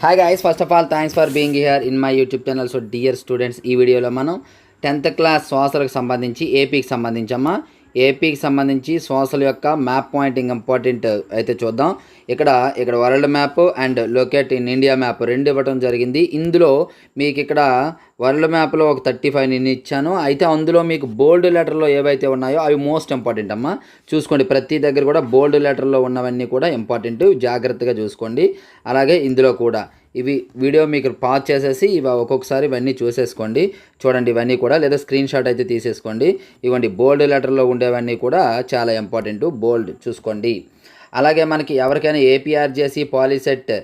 Hi guys, first of all thanks for being here in my YouTube channel. So dear students, ఈ వీడియోలో మనం 10th class సోషల్కి సంబంధించి ఏపీకి సంబంధించి సోషల్ యొక్క మ్యాప్ పాయింటింగ్ ఇంపార్టెంట్ అయితే చూద్దాం. ఇక్కడ world map and locate in India map రెండు ఇవ్వడం జరిగింది. ఇందులో మీకు ఇక్కడ వరల్డ్ మ్యాప్లో ఒక 35 నేను ఇచ్చాను. అయితే అందులో మీకు బోల్డ్ లెటర్లో ఏవైతే ఉన్నాయో అవి మోస్ట్ ఇంపార్టెంట్ అమ్మా. చూసుకోండి, ప్రతి దగ్గర కూడా బోల్డ్ లెటర్లో ఉన్నవన్నీ కూడా ఇంపార్టెంట్, జాగ్రత్తగా చూసుకోండి. అలాగే ఇందులో కూడా ఇవి వీడియో మీకు పాజ్ చేసేసి ఒక్కొక్కసారి ఇవన్నీ చూసేసుకోండి. చూడండి, ఇవన్నీ కూడా లేదా స్క్రీన్ షాట్ అయితే తీసేసుకోండి. ఇవ్వండి, బోల్డ్ లెటర్లో ఉండేవన్నీ కూడా చాలా ఇంపార్టెంట్, బోల్డ్ చూసుకోండి. అలాగే మనకి ఎవరికైనా ఏపీఆర్జేసీ పాలిసెట్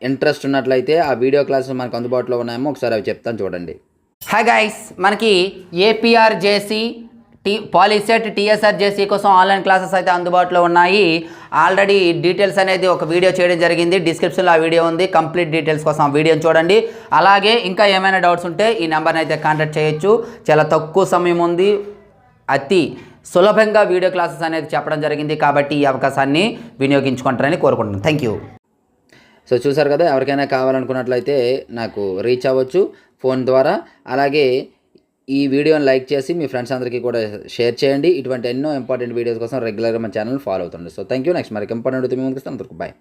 ఇంట్రెస్ట్ ఉన్నట్లయితే ఆ వీడియో క్లాసెస్ మనకు అందుబాటులో ఉన్నాయేమో ఒకసారి అవి చెప్తాను చూడండి. హాయ్ గైస్, మనకి ఏపీఆర్జేసీ పాలిసెట్ టీఎస్ఆర్జేసీ కోసం ఆన్లైన్ క్లాసెస్ అయితే అందుబాటులో ఉన్నాయి. ఆల్రెడీ డీటెయిల్స్ అనేది ఒక వీడియో చేయడం జరిగింది. డిస్క్రిప్షన్లో ఆ వీడియో ఉంది. కంప్లీట్ డీటెయిల్స్ కోసం ఆ వీడియోని చూడండి. అలాగే ఇంకా ఏమైనా డౌట్స్ ఉంటే ఈ నెంబర్ని అయితే కాంటాక్ట్ చేయొచ్చు. చాలా తక్కువ సమయం ఉంది, అతి సులభంగా వీడియో క్లాసెస్ అనేది చెప్పడం జరిగింది. కాబట్టి ఈ అవకాశాన్ని వినియోగించుకుంటారని కోరుకుంటున్నాను. Thank you. సో చూసారు కదా, ఎవరికైనా కావాలనుకున్నట్లయితే నాకు రీచ్ అవ్వచ్చు ఫోన్ ద్వారా. అలాగే ఈ వీడియోని లైక్ చేసి మీ ఫ్రెండ్స్ అందరికీ కూడా షేర్ చేయండి. ఇటువంటి ఎన్నో ఇంపార్టెంట్ వీడియోస్ కోసం రెగ్యులర్గా మన ఛానల్ ఫాలో అవుతుంది. So thank you. నెక్స్ట్ మరికి ఇంపార్టెంట్ అయితే మేము ముందుకు వస్తాం. బాయ్.